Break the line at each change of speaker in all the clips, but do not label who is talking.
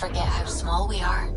forget how small we are.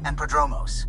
and prodromos.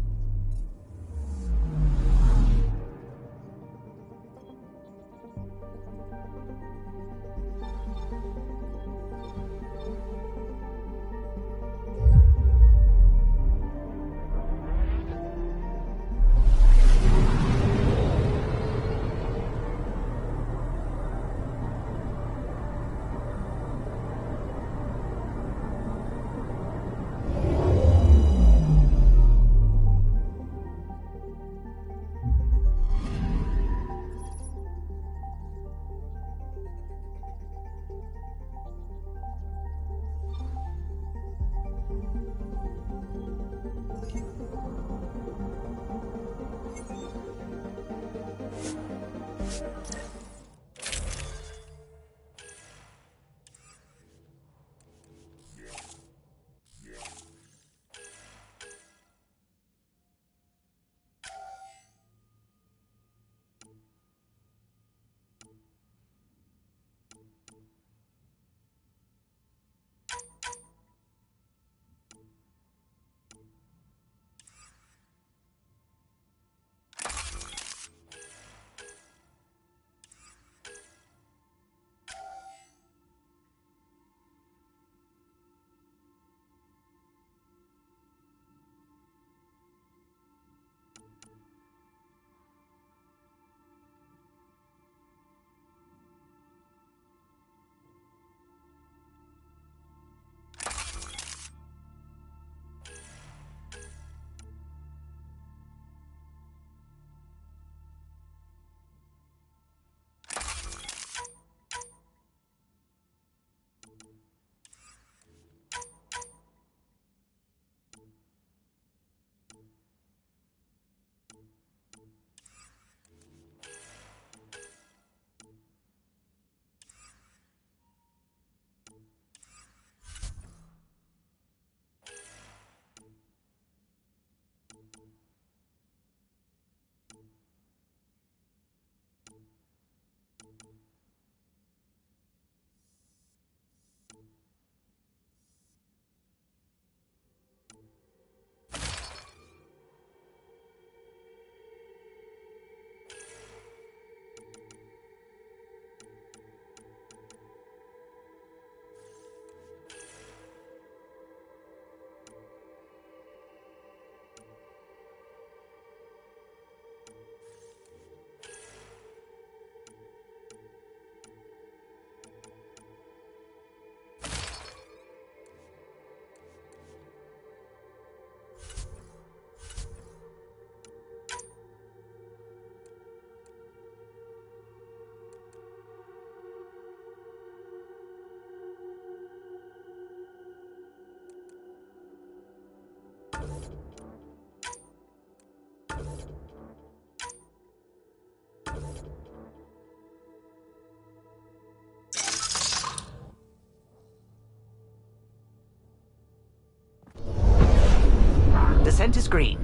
Descent is green.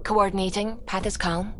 Coordinating. Path is calm.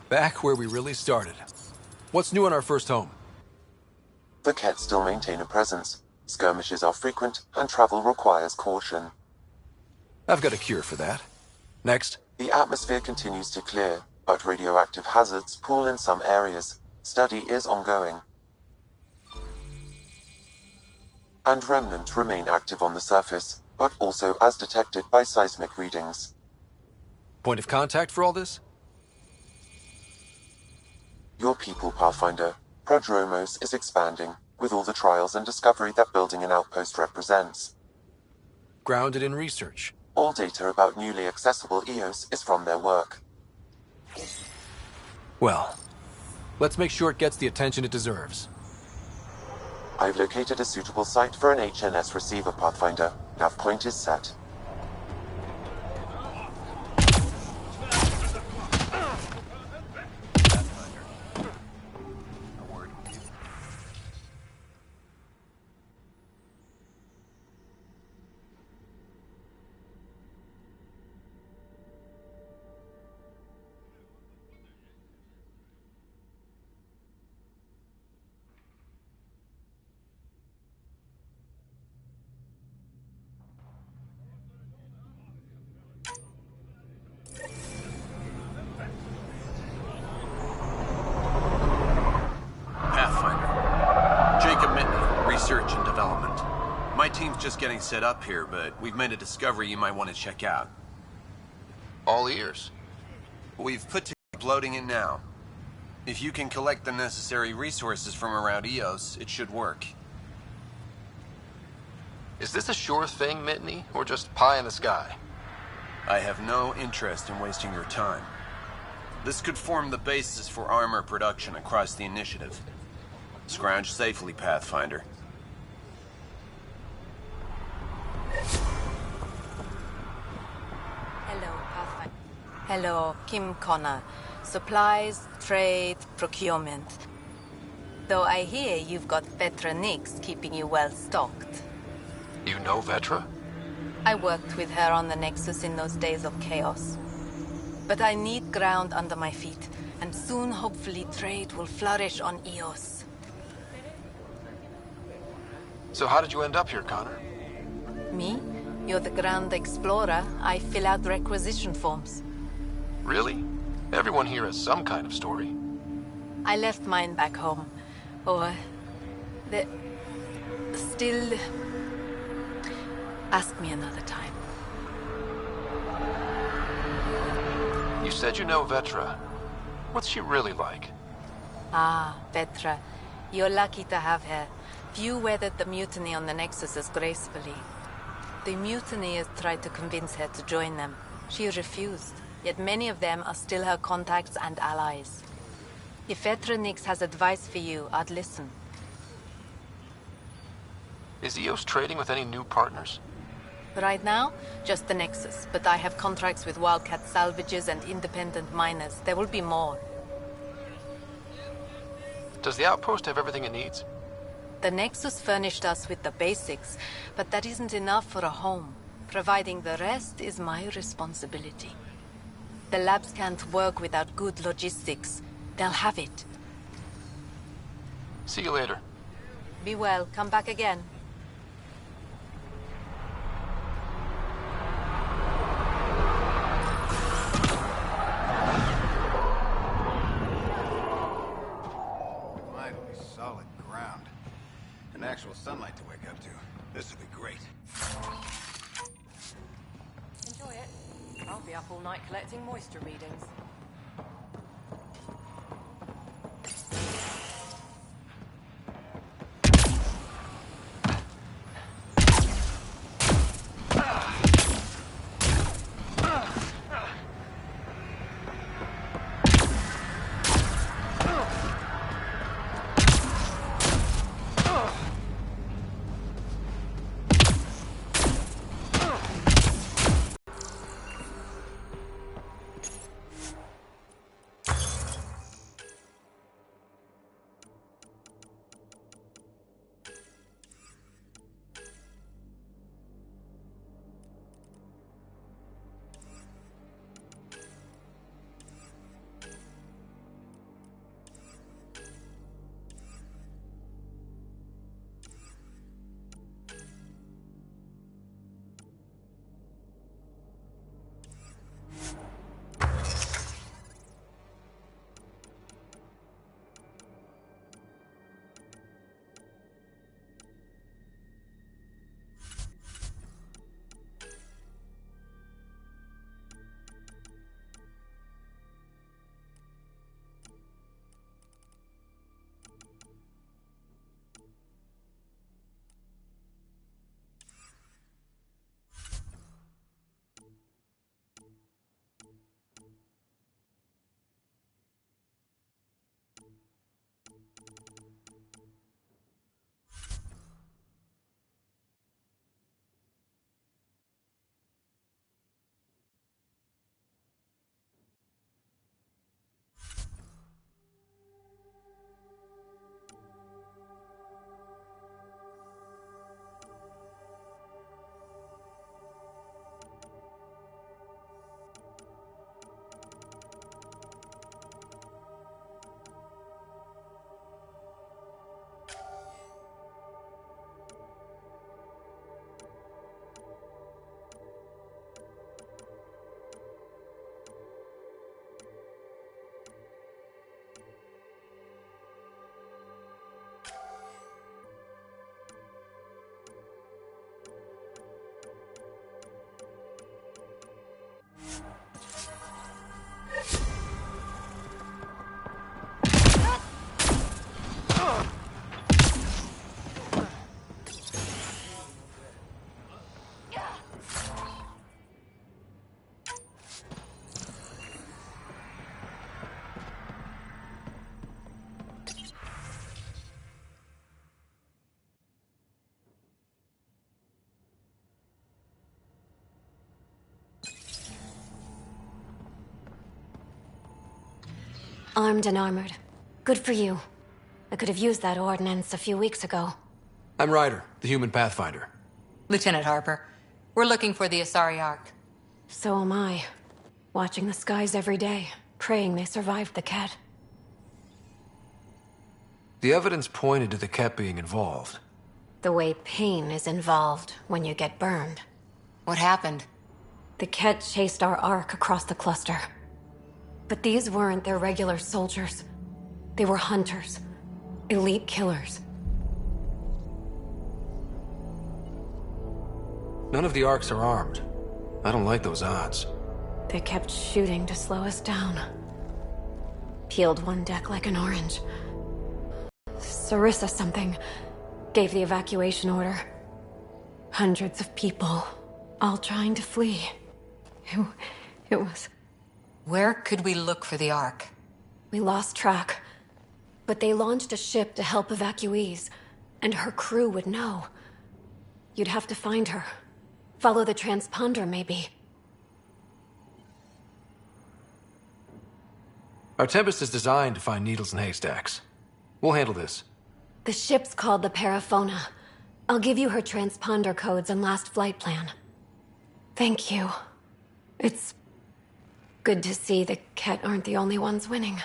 Back where we really started. What's new on our first home?
The Kett still maintain a presence. Skirmishes are frequent, and travel requires caution.
I've got a cure for that. Next.
The atmosphere continues to clear, but radioactive hazards pool in some areas. Study is ongoing. And remnants remain active on the surface, but also as detected by seismic readings.
Point of contact for all this?
Your people, Pathfinder. Prodromos is expanding, with all the trials and discovery that building an outpost represents.
Grounded in research.
All data about newly accessible EOS is from their work.
Well, let's make sure it gets the attention it deserves.
I've located a suitable site for an HNS receiver, Pathfinder. Nav point is set.
Research and development. My team's just getting set up here, but we've made a discovery you might want to check out.
All ears.
We've put together loading it now. If you can collect the necessary resources from around EOS, it should work.
Is this a sure thing, Mitney, or just pie in the sky?
I have no interest in wasting your time. This could form the basis for armor production across the initiative. Scrounge safely, Pathfinder.
Hello, Pathfinder. Hello, Kim Connor. Supplies, trade, procurement. Though I hear you've got Vetra Nix keeping you well stocked.
You know Vetra?
I worked with her on the Nexus in those days of chaos. But I need ground under my feet, and soon hopefully trade will flourish on EOS.
So how did you end up here, Connor?
Me? You're the Grand Explorer. I fill out requisition forms.
Really? Everyone here has some kind of story.
I left mine back home. Or... still... Ask me another time.
You said you know Vetra. What's she really like?
Ah, Vetra. You're lucky to have her. Few weathered the mutiny on the Nexuses gracefully. The mutineers tried to convince her to join them. She refused, yet many of them are still her contacts and allies. If Vetra Nix has advice for you, I'd listen.
Is EOS trading with any new partners?
Right now, just the Nexus, but I have contracts with Wildcat salvages and independent miners. There will be more.
Does the outpost have everything it needs?
The Nexus furnished us with the basics, but that isn't enough for a home. Providing the rest is my responsibility. The labs can't work without good logistics. They'll have it.
See you later.
Be well. Come back again.
up all night collecting moisture readings.
Armed and armored. Good for you. I could have used that ordnance a few weeks ago.
I'm Ryder, the human pathfinder.
Lieutenant Harper, we're looking for the Asari Ark.
So am I. Watching the skies every day, praying they survived the Ket.
The evidence pointed to the Ket being involved.
The way pain is involved when you get burned.
What happened?
The Ket chased our Ark across the cluster. But these weren't their regular soldiers. They were hunters. Elite killers.
None of the Arks are armed. I don't like those odds.
They kept shooting to slow us down. Peeled one deck like an orange. Sarissa something gave the evacuation order. Hundreds of people, all trying to flee. It was...
Where could we look for the Ark?
We lost track. But they launched a ship to help evacuees, and her crew would know. You'd have to find her. Follow the transponder, maybe.
Our Tempest is designed to find needles in haystacks. We'll handle this.
The ship's called the Paraphona. I'll give you her transponder codes and last flight plan. Thank you. It's good to see the Ket aren't the only ones winning.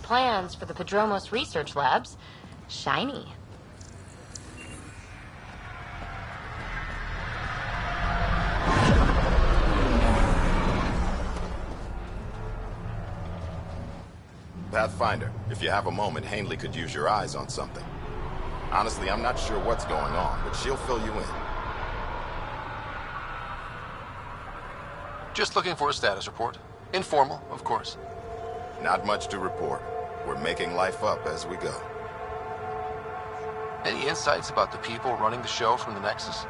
plans for the Padromos research labs. Shiny.
Pathfinder, if you have a moment, Hanley could use your eyes on something. Honestly, I'm not sure what's going on, but she'll fill you in.
Just looking for a status report. Informal, of course.
Not much to report. We're making life up as we go.
Any insights about the people running the show from the Nexus?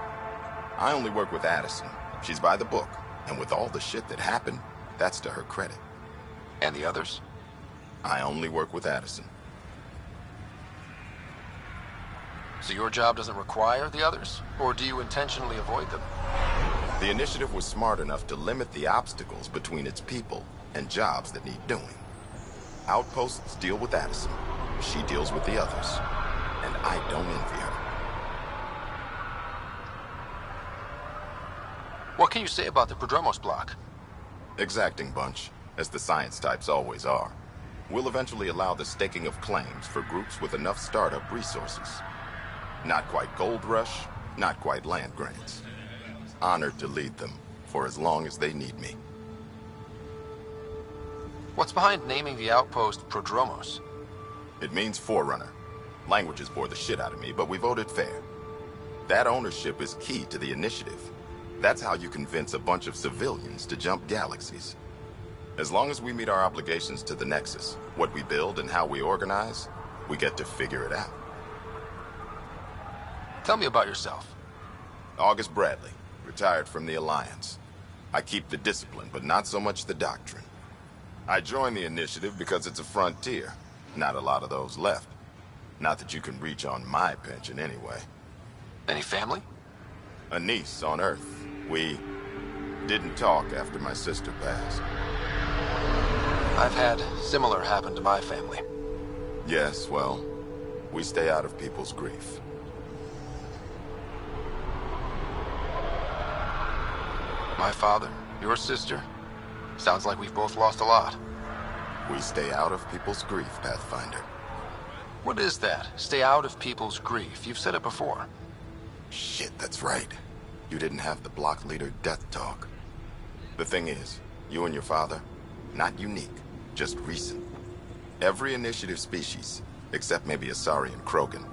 I only work with Addison. She's by the book, and with all the shit that happened, that's to her credit.
And the others?
I only work with Addison.
So your job doesn't require the others? Or do you intentionally avoid them?
The initiative was smart enough to limit the obstacles between its people and jobs that need doing. Outposts deal with Addison. She deals with the others. And I don't envy her.
What can you say about the Padromos block?
Exacting bunch, as the science types always are. We'll eventually allow the staking of claims for groups with enough startup resources. Not quite gold rush, not quite land grants. Honored to lead them for as long as they need me.
What's behind naming the outpost Prodromos?
It means Forerunner. Languages bore the shit out of me, but we voted fair. That ownership is key to the initiative. That's how you convince a bunch of civilians to jump galaxies. As long as we meet our obligations to the Nexus, what we build and how we organize, we get to figure it out.
Tell me about yourself.
August Bradley, retired from the Alliance. I keep the discipline, but not so much the doctrine. I joined the initiative because it's a frontier. Not a lot of those left. Not that you can reach on my pension anyway.
Any family?
A niece on Earth. We didn't talk after my sister passed.
I've had similar happen to my family.
Yes, well, we stay out of people's grief.
My father, your sister. Sounds like we've both lost a lot.
We stay out of people's grief, Pathfinder.
What is that? Stay out of people's grief. You've said it before.
Shit, that's right. You didn't have the block leader death talk. The thing is, you and your father, not unique, just recent. Every initiative species, except maybe Asari and Krogan,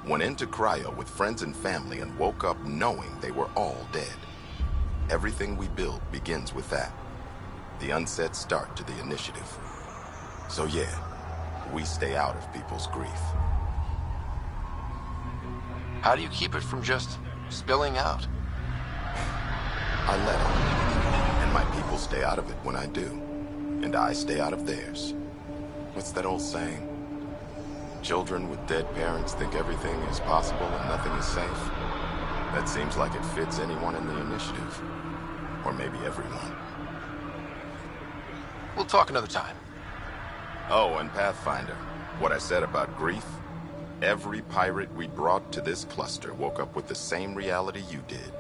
went into cryo with friends and family and woke up knowing they were all dead. Everything we build begins with that. The unsaid start to the initiative. So yeah, we stay out of people's grief.
How do you keep it from just spilling out?
I let it. And my people stay out of it when I do. And I stay out of theirs. What's that old saying? Children with dead parents think everything is possible and nothing is safe. That seems like it fits anyone in the initiative. Or maybe everyone.
We'll talk another time.
Oh, and Pathfinder, what I said about grief, every pirate we brought to this cluster woke up with the same reality you did.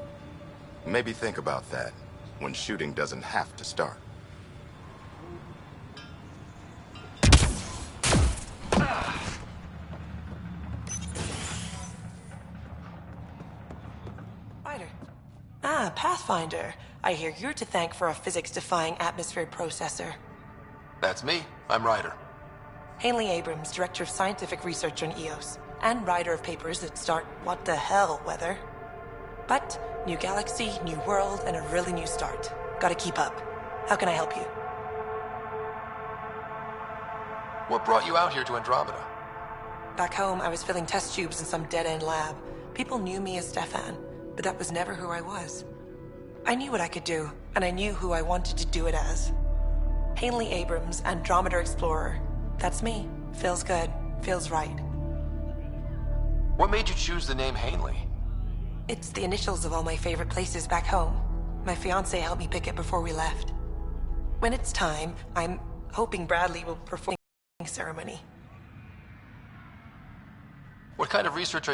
Maybe think about that when shooting doesn't have to start.
Ryder. Ah, Pathfinder. I hear you're to thank for a physics-defying atmosphere processor.
That's me. I'm Ryder.
Hanley Abrams, Director of Scientific Research on EOS, and writer of papers that start what the hell weather. But, new galaxy, new world, and a really new start. Gotta keep up. How can I help you?
What brought you out here to Andromeda?
Back home, I was filling test tubes in some dead-end lab. People knew me as Stefan, but that was never who I was. I knew what I could do, and I knew who I wanted to do it as. Hanley Abrams, Andromeda Explorer. That's me. Feels good. Feels right.
What made you choose the name Hanley?
It's the initials of all my favorite places back home. My fiancé helped me pick it before we left. When it's time, I'm hoping Bradley will perform the ceremony.
What kind of research are